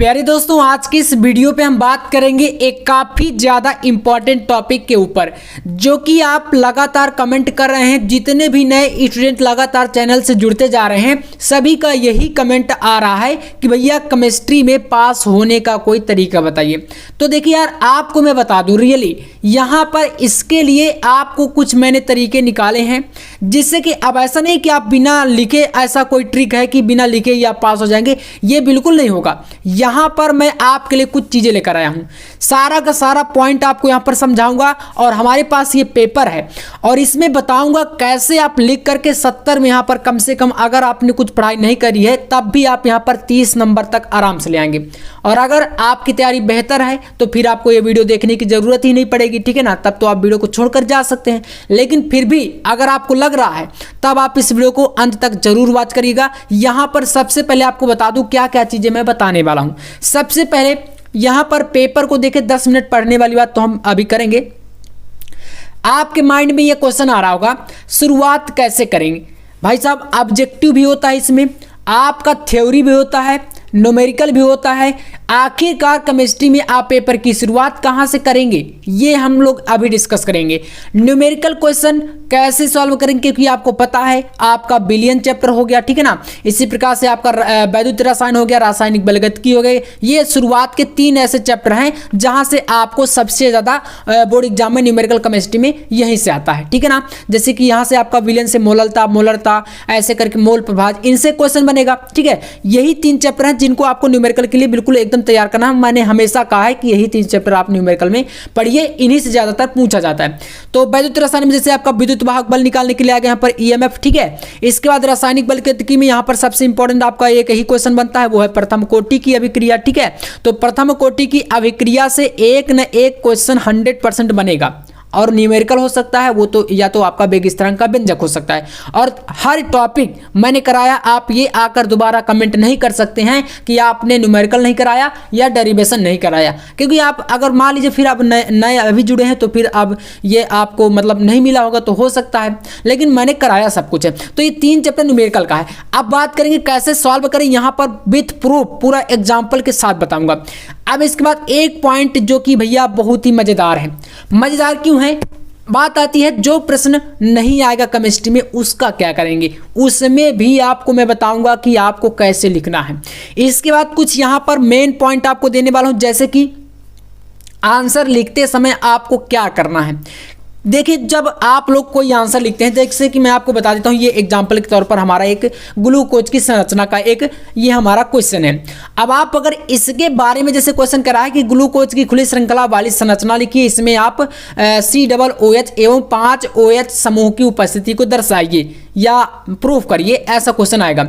प्यारे दोस्तों, आज की इस वीडियो पे हम बात करेंगे एक काफ़ी ज़्यादा इम्पॉर्टेंट टॉपिक के ऊपर, जो कि आप लगातार कमेंट कर रहे हैं। जितने भी नए स्टूडेंट लगातार चैनल से जुड़ते जा रहे हैं, सभी का यही कमेंट आ रहा है कि भैया केमिस्ट्री में पास होने का कोई तरीका बताइए। तो देखिए यार, आपको मैं बता दूं, रियली यहाँ पर इसके लिए आपको कुछ मैंने तरीके निकाले हैं, जिससे कि अब ऐसा नहीं कि आप बिना लिखे, ऐसा कोई ट्रिक है कि बिना लिखे ही आप पास हो जाएंगे, ये बिल्कुल नहीं होगा। यहाँ पर मैं आपके लिए कुछ चीज़ें लेकर आया हूँ, सारा का सारा पॉइंट आपको यहाँ पर समझाऊंगा। और हमारे पास ये पेपर है और इसमें बताऊंगा कैसे आप लिख करके 70 में यहाँ पर कम से कम, अगर आपने कुछ पढ़ाई नहीं करी है तब भी आप यहाँ पर 30 नंबर तक आराम से ले आएंगे। और अगर आपकी तैयारी बेहतर है तो फिर आपको ये वीडियो देखने की ज़रूरत ही नहीं पड़ेगी, ठीक है ना। तब तो आप वीडियो को छोड़कर जा सकते हैं, लेकिन फिर भी अगर आपको लग रहा है तब आप इस वीडियो को अंत तक जरूर वॉच करिएगा। यहाँ पर सबसे पहले आपको बता दूं क्या क्या चीज़ें मैं बताने वाला हूँ। सबसे पहले यहाँ पर पेपर को देखे 10 मिनट पढ़ने वाली बात तो हम अभी करेंगे। आपके माइंड में ये क्वेश्चन आ रहा होगा, शुरुआत कैसे करेंगे भाई साहब। ऑब्जेक्टिव भी होता है इसमें, आपका थ्योरी भी होता है, न्यूमेरिकल भी होता है। आखिरकार केमिस्ट्री में आप पेपर की शुरुआत कहाँ से करेंगे, ये हम लोग अभी डिस्कस करेंगे। न्यूमेरिकल क्वेश्चन कैसे सॉल्व करेंगे, क्योंकि आपको पता है आपका बिलियन चैप्टर हो गया, ठीक है ना। इसी प्रकार से आपका वैद्युत रसायन हो गया, रासायनिक बलगतिकी हो गई। ये शुरुआत के 3 ऐसे चैप्टर हैं जहाँ से आपको सबसे ज़्यादा बोर्ड एग्जाम में न्यूमेरिकल केमिस्ट्री में यहीं से आता है, ठीक है ना। जैसे कि यहाँ से आपका विलयन से मोलरता ऐसे करके मोल प्रभाज, इनसे क्वेश्चन बनेगा, ठीक है। यही 3 चैप्टर हैं जिनको आपको न्यूमेरिकल के लिए बिल्कुल एकदम तैयार करना है। मैंने हमेशा कहा है कि यही 3 चैप्टर आप न्यूमेरिकल में पढ़िए, इन्हीं से ज्यादातर पूछा जाता है। तो वैद्युत रसायन में जैसे आपका विद्युत वाहक बल निकालने के लिए आ गया यहाँ पर ईएमएफ, ठीक है। इसके बाद रासायनिक बलगतिकी में यहाँ पर सबसे इंपॉर्टेंट आपका एक ही क्वेश्चन बनता है, वो है प्रथम कोटि की अभिक्रिया, ठीक है। तो प्रथम कोटि की अभिक्रिया से एक न एक क्वेश्चन 100% बनेगा, और न्यूमेरिकल हो सकता है वो तो, या तो आपका वेग स्थिरांक का व्यंजक हो सकता है। और हर टॉपिक मैंने कराया, आप ये आकर दोबारा कमेंट नहीं कर सकते हैं कि आपने न्यूमेरिकल नहीं कराया या डेरिवेशन नहीं कराया, क्योंकि आप अगर मान लीजिए फिर आप नए अभी जुड़े हैं तो फिर अब ये आपको मतलब नहीं मिला होगा तो हो सकता है, लेकिन मैंने कराया सब कुछ है। तो ये 3 चैप्टर न्यूमेरिकल का है। अब बात करेंगे कैसे सॉल्व करें, यहाँ पर विथ प्रूफ पूरा एग्जाम्पल के साथ बताऊंगा। अब इसके बाद एक पॉइंट जो कि भैया बहुत ही मजेदार है। मजेदार क्यों है, बात आती है जो प्रश्न नहीं आएगा केमिस्ट्री में उसका क्या करेंगे, उसमें भी आपको मैं बताऊंगा कि आपको कैसे लिखना है। इसके बाद कुछ यहां पर मेन पॉइंट आपको देने वाला हूं, जैसे कि आंसर लिखते समय आपको क्या करना है। देखिए, जब आप लोग कोई आंसर लिखते हैं, जैसे कि मैं आपको बता देता हूँ, ये एग्जाम्पल के तौर पर हमारा एक ग्लूकोज की संरचना का एक ये हमारा क्वेश्चन है। अब आप अगर इसके बारे में जैसे क्वेश्चन करा है कि ग्लूकोज की खुली श्रृंखला वाली संरचना लिखिए, इसमें आप COOH एवं 5 OH समूह की उपस्थिति को दर्शाइए या प्रूफ करिए, ऐसा क्वेश्चन आएगा।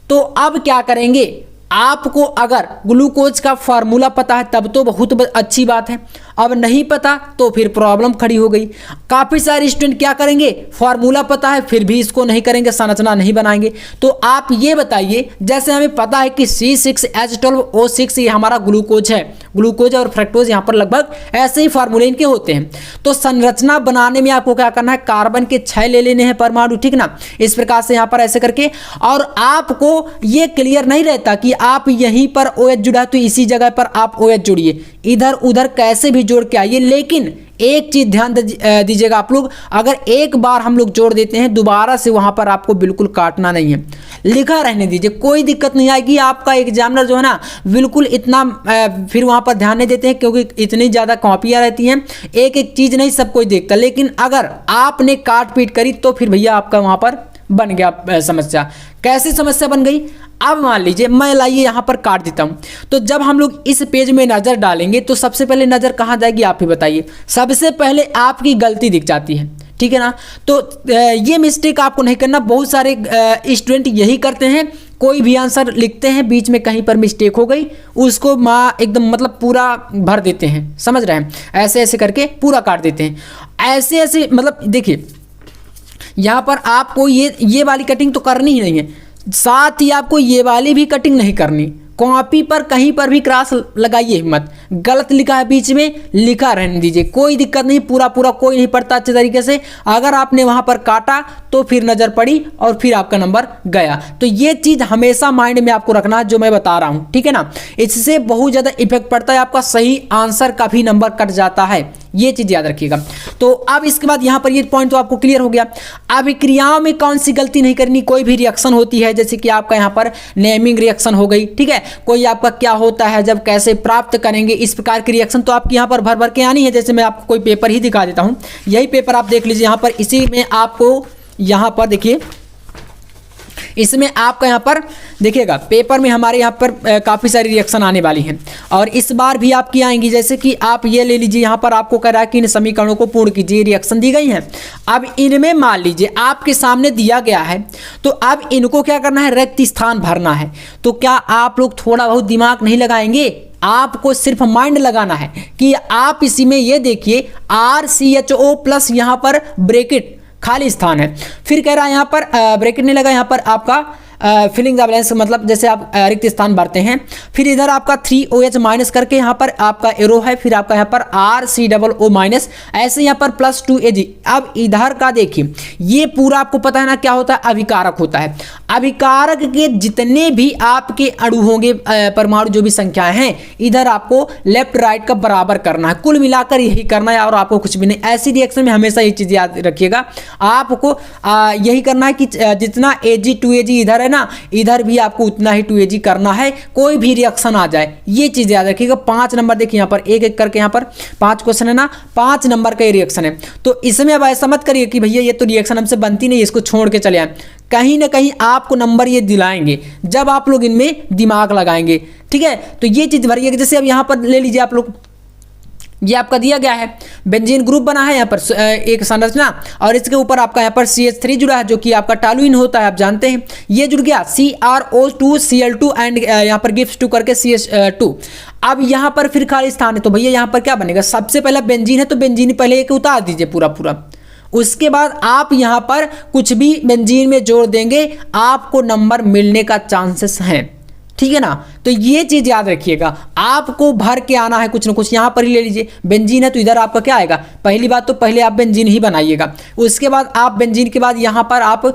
तो अब क्या करेंगे, आपको अगर ग्लूकोज का फार्मूला पता है तब तो बहुत अच्छी बात है, अब नहीं पता तो फिर प्रॉब्लम खड़ी हो गई। काफ़ी सारे स्टूडेंट क्या करेंगे, फार्मूला पता है फिर भी इसको नहीं करेंगे, संरचना नहीं बनाएंगे। तो आप ये बताइए, जैसे हमें पता है कि C6H12O6 ये हमारा ग्लूकोज है, ग्लूकोज और फ्रक्टोज यहाँ पर लगभग ऐसे ही फार्मूले इनके होते हैं। तो संरचना बनाने में आपको क्या करना है, कार्बन के 6 ले लेने हैं परमाणु, ठीक ना। इस प्रकार से यहाँ पर ऐसे करके, और आपको ये क्लियर नहीं रहता कि आप यहीं पर OH जुड़ा तो इसी जगह पर आप OH जोड़िए, इधर उधर कैसे भी जोड़ के आइए। लेकिन एक चीज ध्यान दीजिएगा आप लोग, अगर एक बार हम लोग जोड़ देते हैं दोबारा से वहां पर आपको बिल्कुल काटना नहीं है, लिखा रहने दीजिए, कोई दिक्कत नहीं आएगी। आपका एग्जामिनर जो है ना बिल्कुल इतना फिर वहां पर ध्यान नहीं देते हैं, क्योंकि इतनी ज्यादा कॉपियां रहती हैं, एक एक चीज नहीं सब कोई देखता। लेकिन अगर आपने काट पीट करी तो फिर भैया आपका वहां पर बन गया समस्या। कैसी समस्या बन गई, अब मान लीजिए मैं लाइए यहाँ पर काट देता हूँ, तो जब हम लोग इस पेज में नज़र डालेंगे तो सबसे पहले नज़र कहाँ जाएगी, आप ही बताइए। सबसे पहले आपकी गलती दिख जाती है, ठीक है ना। तो ये मिस्टेक आपको नहीं करना, बहुत सारे स्टूडेंट यही करते हैं, कोई भी आंसर लिखते हैं बीच में कहीं पर मिस्टेक हो गई उसको एकदम मतलब पूरा भर देते हैं, समझ रहे हैं, ऐसे ऐसे करके पूरा काट देते हैं, ऐसे ऐसे। मतलब देखिए यहाँ पर आपको ये वाली कटिंग तो करनी ही नहीं है, साथ ही आपको ये वाली भी कटिंग नहीं करनी। कॉपी पर कहीं पर भी क्रॉस लगाइए मत, गलत लिखा है बीच में लिखा रहने दीजिए, कोई दिक्कत नहीं, पूरा पूरा कोई नहीं पढ़ता अच्छे तरीके से। अगर आपने वहां पर काटा तो फिर नजर पड़ी और फिर आपका नंबर गया। तो ये चीज हमेशा माइंड में आपको रखना जो मैं बता रहा हूं, ठीक है ना। इससे बहुत ज्यादा इफेक्ट पड़ता है, आपका सही आंसर का भी नंबर कट जाता है, ये चीज याद रखिएगा। तो अब इसके बाद यहां पर ये पॉइंट तो आपको क्लियर हो गया। अभिक्रियाओं में कौन सी गलती नहीं करनी, कोई भी रिएक्शन होती है जैसे कि आपका यहां पर नेमिंग रिएक्शन हो गई, ठीक है, कोई आपका क्या होता है जब कैसे प्राप्त करेंगे, इस प्रकार की रिएक्शन तो आपकी यहां पर भर भर के आनी है। जैसे मैं आपको कोई पेपर ही दिखा देता हूं, यही पेपर आप देख लीजिए, यहां पर इसी में आपको यहां पर देखिए, इसमें आपका यहाँ पर देखिएगा पेपर में हमारे यहाँ पर काफ़ी सारी रिएक्शन आने वाली हैं और इस बार भी आपकी आएंगी। जैसे कि आप ये ले लीजिए, यहाँ पर आपको कह रहा है कि इन समीकरणों को पूर्ण कीजिए, रिएक्शन दी गई हैं। अब इनमें मान लीजिए आपके सामने दिया गया है, तो अब इनको क्या करना है, रिक्त स्थान भरना है। तो क्या आप लोग थोड़ा बहुत दिमाग नहीं लगाएंगे, आपको सिर्फ माइंड लगाना है कि आप इसी में ये देखिए RCHO प्लस यहाँ पर ब्रैकेट खाली स्थान है, फिर कह रहा है यहाँ पर ब्रैकेट नहीं लगा, यहाँ पर आपका फिलिंग द ब्लैंक्स, मतलब जैसे आप रिक्त स्थान भरते हैं। फिर इधर आपका 3OH माइनस करके यहाँ पर आपका एरो है, फिर आपका यहाँ पर RCOO माइनस, ऐसे यहाँ पर +2Ag। अब इधर का देखिए, ये पूरा आपको पता है ना क्या होता है, अभिकारक होता है। अभिकारक के जितने भी आपके अणु होंगे, परमाणु जो भी संख्याएं हैं, इधर आपको लेफ्ट राइट का बराबर करना है, कुल मिलाकर यही करना है और आपको कुछ भी नहीं। ऐसी रिएक्शन में हमेशा ये चीज याद रखिएगा, आपको यही करना है कि जितना Ag 2Ag इधर है ना, इधर भी आपको उतना ही 2Ag करना है, कोई भी रिएक्शन आ जाए, ये चीज याद रखिएगा। 5 नंबर देखिए यहाँ पर एक एक करके, यहाँ पर 5 क्वेश्चन है ना, 5 नंबर का ये रिएक्शन है। तो इसमें अब ऐसा मत करिए कि भैया ये तो रिएक्शन हमसे बनती नहीं, इसको छोड़ के चले आए। कहीं ना कहीं आपको नंबर ये दिलाएंगे जब आप लोग इनमें दिमाग लगाएंगे, ठीक है। तो ये चीज भरिएगा। जैसे अब यहाँ पर ले लीजिए आप लोग, ये आपका दिया गया है बेंजीन ग्रुप बना है यहाँ पर एक संरचना, और इसके ऊपर आपका यहाँ पर CH3 जुड़ा है जो कि आपका टॉलुइन होता है, आप जानते हैं। ये जुड़ गया CrO2Cl2 एंड यहाँ पर गिव्स 2 करके CH2। अब यहाँ पर फिर खाली स्थान है, तो भैया यहाँ पर क्या बनेगा, सबसे पहला बेंजीन है तो बेंजीन पहले एक उतार दीजिए पूरा पूरा, उसके बाद आप यहाँ पर कुछ भी बेंजीन में जोड़ देंगे, आपको नंबर मिलने का चांसेस हैं, ठीक है ना। तो ये चीज याद रखिएगा, आपको भर के आना है कुछ ना कुछ। यहाँ पर ही ले लीजिए बेंजीन है तो इधर आपका क्या आएगा, पहली बात तो पहले आप बेंजीन ही बनाइएगा, उसके बाद आप बेंजीन के बाद यहाँ पर आप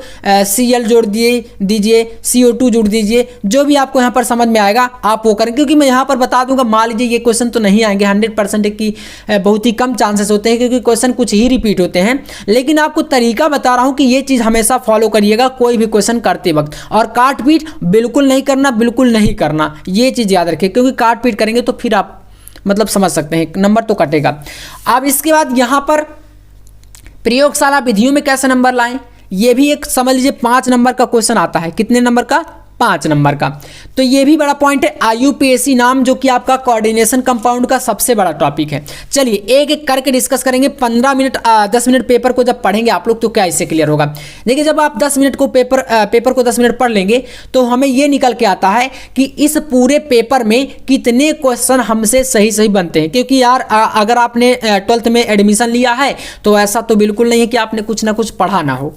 Cl जोड़ दीजिए, CO2 जोड़ दीजिए, जो भी आपको यहाँ पर समझ में आएगा आप वो करें। क्योंकि मैं यहाँ पर बता दूंगा, मान लीजिए ये क्वेश्चन तो नहीं आएंगे 100% की, बहुत ही कम चांसेस होते हैं क्योंकि क्वेश्चन कुछ ही रिपीट होते हैं, लेकिन आपको तरीका बता रहा हूँ कि ये चीज हमेशा फॉलो करिएगा कोई भी क्वेश्चन करते वक्त। और काट पीट बिल्कुल नहीं करना, बिल्कुल नहीं करना, ये चीज याद रखिए, क्योंकि काट पीट करेंगे तो फिर आप मतलब समझ सकते हैं नंबर तो कटेगा। अब इसके बाद यहां पर प्रयोगशाला विधियों में कैसे नंबर लाएं, ये भी एक समझ लीजिए 5 नंबर का क्वेश्चन आता है। कितने नंबर का, 5 नंबर का। तो ये भी बड़ा पॉइंट है, IUPAC नाम जो कि आपका कोऑर्डिनेशन कंपाउंड का सबसे बड़ा टॉपिक है। चलिए एक एक करके डिस्कस करेंगे। 15 मिनट 10 मिनट पेपर को जब पढ़ेंगे आप लोग तो क्या इससे क्लियर होगा। देखिए जब आप 10 मिनट को पेपर को 10 मिनट पढ़ लेंगे तो हमें ये निकल के आता है कि इस पूरे पेपर में कितने क्वेश्चन हमसे सही सही बनते हैं। क्योंकि यार अगर आपने 12th में एडमिशन लिया है तो ऐसा तो बिल्कुल नहीं है कि आपने कुछ ना कुछ पढ़ा ना हो,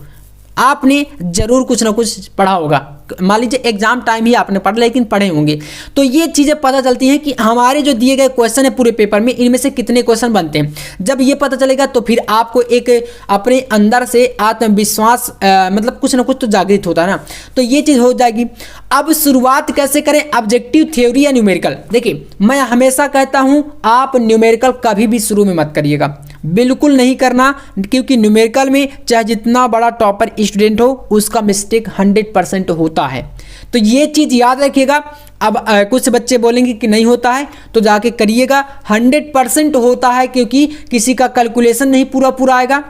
आपने जरूर कुछ ना कुछ पढ़ा होगा। मान लीजिए एग्जाम टाइम ही आपने पढ़ा लेकिन पढ़े होंगे, तो ये चीजें पता चलती हैं कि हमारे जो दिए गए क्वेश्चन है पूरे पेपर में, इनमें से कितने क्वेश्चन बनते हैं। जब ये पता चलेगा तो फिर आपको एक अपने अंदर से आत्मविश्वास मतलब कुछ ना कुछ तो जागृत होता है ना, तो ये चीज हो जाएगी। अब शुरुआत कैसे करें, ऑब्जेक्टिव थ्योरी या न्यूमेरिकल। देखिए मैं हमेशा कहता हूं आप न्यूमेरिकल कभी भी शुरू में मत करिएगा, बिल्कुल नहीं करना, क्योंकि न्यूमेरिकल में चाहे जितना बड़ा टॉपर स्टूडेंट हो उसका मिस्टेक 100% होता है। तो ये चीज याद रखिएगा। अब कुछ बच्चे बोलेंगे कि नहीं होता है, तो जाके करिएगा, 100% होता है, क्योंकि किसी का कैलकुलेशन नहीं पूरा पूरा आएगा।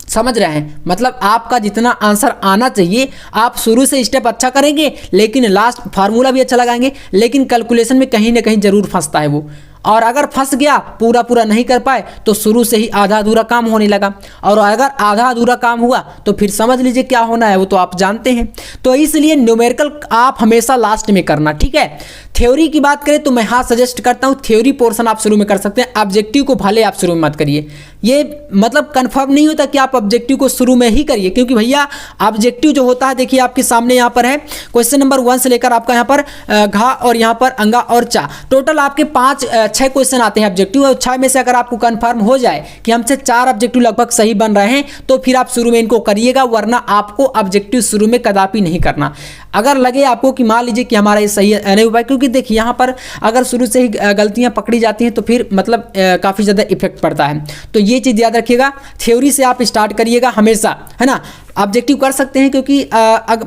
समझ रहे हैं, मतलब आपका जितना आंसर आना चाहिए आप शुरू से स्टेप अच्छा करेंगे, लेकिन लास्ट फार्मूला भी अच्छा लगाएंगे, लेकिन कैलकुलेशन में कहीं ना कहीं जरूर फंसता है वो। और अगर फंस गया, पूरा पूरा नहीं कर पाए, तो शुरू से ही आधा अधूरा काम होने लगा। और अगर आधा अधूरा काम हुआ तो फिर समझ लीजिए क्या होना है, वो तो आप जानते हैं। तो इसलिए न्यूमेरिकल आप हमेशा लास्ट में करना, ठीक है। थ्योरी की बात करें तो मैं हाँ सजेस्ट करता हूँ थ्योरी पोर्शन आप शुरू में कर सकते हैं, ऑब्जेक्टिव को भले आप शुरू में मत करिए। ये मतलब कंफर्म नहीं होता कि आप ऑब्जेक्टिव को शुरू में ही करिए, क्योंकि भैया ऑब्जेक्टिव जो होता है देखिए आपके सामने यहाँ पर है क्वेश्चन नंबर 1 से लेकर आपका यहाँ पर घा और यहाँ पर अंगा और चा, टोटल आपके 6 क्वेश्चन आते हैं ऑब्जेक्टिव, और 6 में से अगर आपको कंफर्म हो जाए कि हमसे 4 ऑब्जेक्टिव लगभग सही बन रहे हैं तो फिर आप शुरू में इनको करिएगा, वरना आपको ऑब्जेक्टिव शुरू में कदापि नहीं करना। अगर लगे आपको कि मान लीजिए कि हमारा ये सही नहीं हुआ, क्योंकि देखिए यहाँ पर अगर शुरू से ही गलतियाँ पकड़ी जाती हैं तो फिर मतलब काफ़ी ज़्यादा इफेक्ट पड़ता है। तो ये चीज़ याद रखिएगा, थ्योरी से आप स्टार्ट करिएगा हमेशा, है ना। ऑब्जेक्टिव कर सकते हैं क्योंकि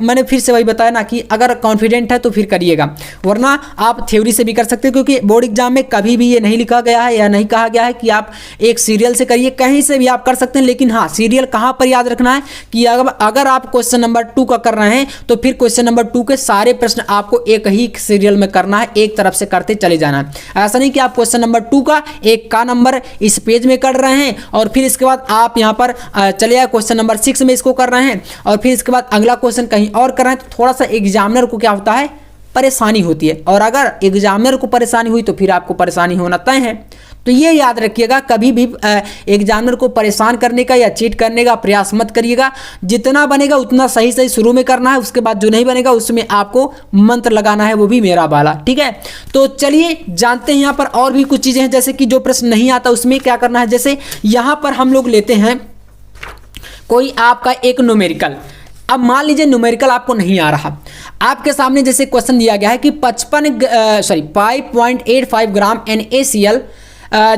मैंने फिर से वही बताया ना कि अगर कॉन्फिडेंट है तो फिर करिएगा, वरना आप थ्योरी से भी कर सकते हैं, क्योंकि बोर्ड एग्जाम में कभी भी ये नहीं लिखा गया है या नहीं कहा गया है कि आप एक सीरियल से करिए, कहीं से भी आप कर सकते हैं। लेकिन हाँ, सीरियल कहाँ पर याद रखना है कि अगर आप क्वेश्चन नंबर 2 का कर रहे हैं तो फिर क्वेश्चन नंबर 2 के सारे प्रश्न आपको एक ही सीरियल में करना है, एक तरफ से करते चले जाना है। ऐसा नहीं कि आप क्वेश्चन नंबर 2 का एक का नंबर इस पेज में कर रहे हैं और फिर इसके बाद आप यहाँ पर चले आए क्वेश्चन नंबर 6 में इसको कर रहे हैं और फिर इसके बाद अगला क्वेश्चन कहीं और कर रहे हैं, तो थोड़ा सा एग्जामिनर को क्या होता है, परेशानी होती है। और अगर एग्जामिनर को परेशानी हुई तो फिर आपको परेशानी होना तय है। तो ये याद रखिएगा, कभी भी एग्जामिनर को परेशान करने का या चीट करने का प्रयास मत करिएगा। जितना बनेगा उतना सही सही शुरू में करना है, उसके बाद जो नहीं बनेगा उसमें आपको मंत्र लगाना है, वो भी मेरा वाला, ठीक है। तो चलिए जानते हैं यहाँ पर और भी कुछ चीज़ें हैं, जैसे कि जो प्रश्न नहीं आता उसमें क्या करना है। जैसे यहाँ पर हम लोग लेते हैं कोई आपका एक न्यूमेरिकल, अब मान लीजिए न्यूमेरिकल आपको नहीं आ रहा, आपके सामने जैसे क्वेश्चन दिया गया है कि 5.85 ग्राम NaCl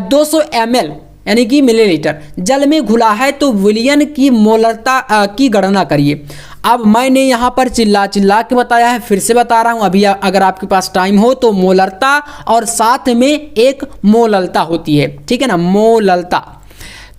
200 ml यानी कि मिलीलीटर जल में घुला है तो विलयन की मोलरता की गणना करिए। अब मैंने यहाँ पर चिल्ला के बताया है, फिर से बता रहा हूँ अभी, अगर आपके पास टाइम हो तो मोलरता और साथ में एक मोललता होती है, ठीक है ना, मोललता।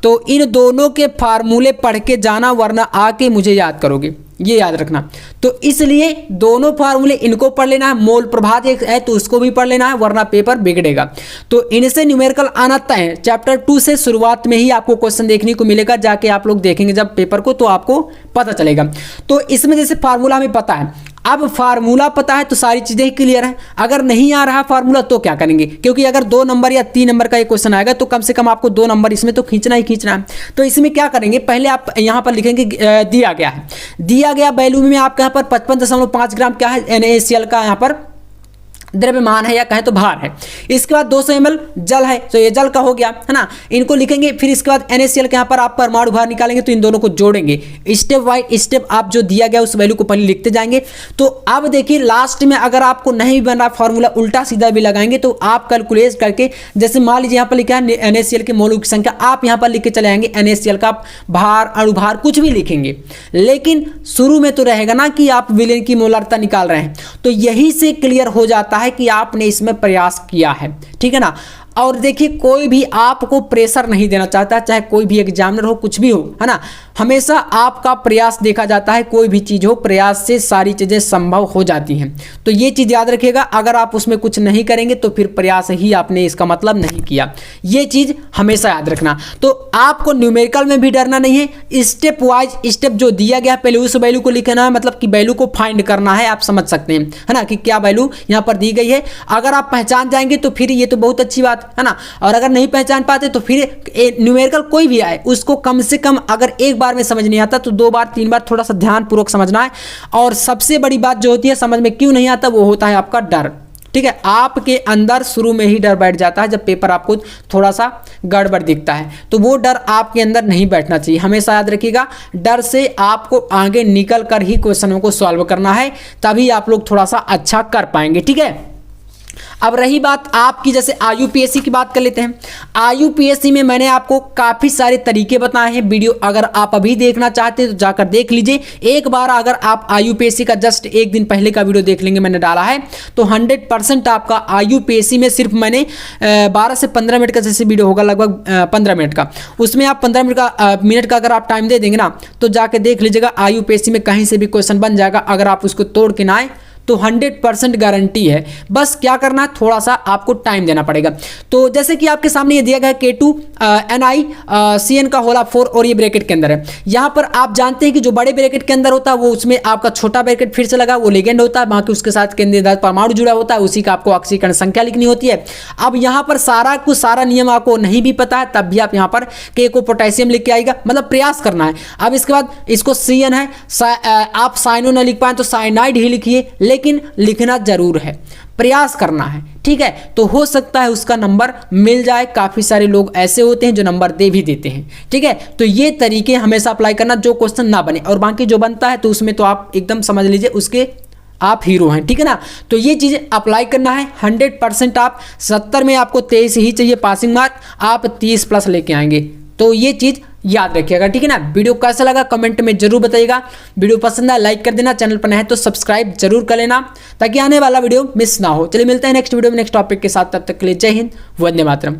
तो इन दोनों के फार्मूले पढ़ के जाना, वरना आके मुझे याद करोगे, ये याद रखना। तो इसलिए दोनों फार्मूले इनको पढ़ लेना है, मोल प्रभात एक है तो उसको भी पढ़ लेना है, वरना पेपर बिगड़ेगा। तो इनसे न्यूमेरिकल आना तय है। चैप्टर 2 से शुरुआत में ही आपको क्वेश्चन देखने को मिलेगा, जाके आप लोग देखेंगे जब पेपर को तो आपको पता चलेगा। तो इसमें जैसे फार्मूला हमें पता है, अब फार्मूला पता है तो सारी चीज़ें ही क्लियर है। अगर नहीं आ रहा फार्मूला तो क्या करेंगे, क्योंकि अगर 2 नंबर या 3 नंबर का एक क्वेश्चन आएगा तो कम से कम आपको 2 नंबर इसमें तो खींचना ही खींचना है। तो इसमें क्या करेंगे, पहले आप यहाँ पर लिखेंगे दिया गया है, दिया गया वैल्यू में आपके यहाँ पर 55.5 ग्राम क्या है NaCl का यहाँ पर द्रव्यमान है या कहें तो भार है। इसके बाद 200 ml जल है, तो ये जल का हो गया, है ना, इनको लिखेंगे। फिर इसके बाद NaCl के यहाँ पर आप परमाणु भार निकालेंगे तो इन दोनों को जोड़ेंगे, स्टेप बाय स्टेप आप जो दिया गया उस वैल्यू को पहले लिखते जाएंगे। तो अब देखिए लास्ट में अगर आपको नहीं बन रहा फॉर्मूला, उल्टा सीधा भी लगाएंगे तो आप कैलकुलेट करके, जैसे मान लीजिए यहाँ पर लिखा है NaCl के मोलों की संख्या, आप यहाँ पर लिख के चले आएंगे NaCl का भार, अणुभार कुछ भी लिखेंगे, लेकिन शुरू में तो रहेगा ना कि आप विलयन की मोलरता निकाल रहे हैं। तो यही से क्लियर हो जाता है कि आपने इसमें प्रयास किया है, ठीक है ना। और देखिए कोई भी आपको प्रेशर नहीं देना चाहता, चाहे कोई भी एग्जामिनर हो, कुछ भी हो, है ना, हमेशा आपका प्रयास देखा जाता है। कोई भी चीज़ हो, प्रयास से सारी चीज़ें संभव हो जाती हैं। तो ये चीज़ याद रखिएगा, अगर आप उसमें कुछ नहीं करेंगे तो फिर प्रयास ही आपने इसका मतलब नहीं किया, ये चीज़ हमेशा याद रखना। तो आपको न्यूमेरिकल में भी डरना नहीं है, स्टेप वाइज स्टेप जो दिया गया पहले उस वैल्यू को लिखना है, मतलब कि वैल्यू को फाइंड करना है, आप समझ सकते हैं, है ना, कि क्या वैल्यू यहाँ पर दी गई है। अगर आप पहचान जाएंगे तो फिर ये तो बहुत अच्छी बात है ना, और अगर नहीं पहचान पाते तो फिर न्यूमेरिकल कोई भी आए उसको कम से कम अगर एक बार में समझ नहीं आता तो 2 बार 3 बार थोड़ा सा ध्यानपूर्वक समझना है। और सबसे बड़ी बात जो होती है समझ में क्यों नहीं आता, वो होता है आपका डर, ठीक है। आपके अंदर शुरू में ही डर बैठ जाता है जब पेपर आपको थोड़ा सा गड़बड़ दिखता है, तो वो डर आपके अंदर नहीं बैठना चाहिए। हमेशा याद रखिएगा, डर से आपको आगे निकल कर ही क्वेश्चनों को सॉल्व करना है, तभी आप लोग थोड़ा सा अच्छा कर पाएंगे, ठीक है। अब रही बात आपकी, जैसे IUPAC की बात कर लेते हैं। IUPAC में मैंने आपको काफ़ी सारे तरीके बताए हैं, वीडियो अगर आप अभी देखना चाहते हैं तो जाकर देख लीजिए एक बार। अगर आप IUPAC का जस्ट एक दिन पहले का वीडियो देख लेंगे, मैंने डाला है, तो 100% आपका IUPAC में सिर्फ मैंने 12 से 15 मिनट का जैसे वीडियो होगा, लगभग 15 मिनट का, उसमें आप 15 मिनट का अगर आप टाइम दे देंगे ना तो जाके देख लीजिएगा, IUPAC में कहीं से भी क्वेश्चन बन जाएगा। अगर आप उसको तोड़ के ना आए तो 100% गारंटी है। बस क्या करना है, थोड़ा सा आपको टाइम देना पड़ेगा। तो जैसे कि आपके सामने ये दिया गया K2 NiCN का होला 4 और ये ब्रैकेट के अंदर है। यहाँ पर आप जानते हैं कि जो बड़े ब्रैकेट के अंदर होता है वो उसमें आपका छोटा ब्रैकेट फिर से लगा, वो लिगेंड होता है, बाकी उसके साथ केंद्रीय परमाणु जुड़ा होता है, उसी का आपको ऑक्सीकरण संख्या लिखनी होती है। अब यहाँ पर सारा नियम आपको नहीं भी पता है तब भी आप यहाँ पर K को पोटेशियम लिख के आएगा, मतलब प्रयास करना है। अब इसके बाद इसको CN है, आप साइनो न लिख पाए तो साइनाइड ही लिखिए, लेकिन लिखना जरूर है, प्रयास करना है, ठीक है। तो हो सकता है उसका नंबर मिल जाए, काफ़ी सारे लोग ऐसे होते हैं जो नंबर दे भी देते हैं, ठीक है। तो ये तरीके हमेशा अप्लाई करना, जो क्वेश्चन ना बने और बाकी जो बनता है तो उसमें तो आप एकदम समझ लीजिए उसके आप हीरो हैं, ठीक है ना। तो ये चीज़ें अप्लाई करना है 100%। आप 70 में आपको 23 ही चाहिए पासिंग मार्क, आप 30 प्लस लेके आएंगे। तो ये चीज़ याद रखिएगा, ठीक है ना। वीडियो कैसा लगा कमेंट में जरूर बताइएगा। वीडियो पसंद आए लाइक कर देना, चैनल पर नए हैं तो सब्सक्राइब जरूर कर लेना ताकि आने वाला वीडियो मिस ना हो। चलिए मिलते हैं नेक्स्ट वीडियो में नेक्स्ट टॉपिक के साथ, तब तक के लिए जय हिंद, वंदे मातरम।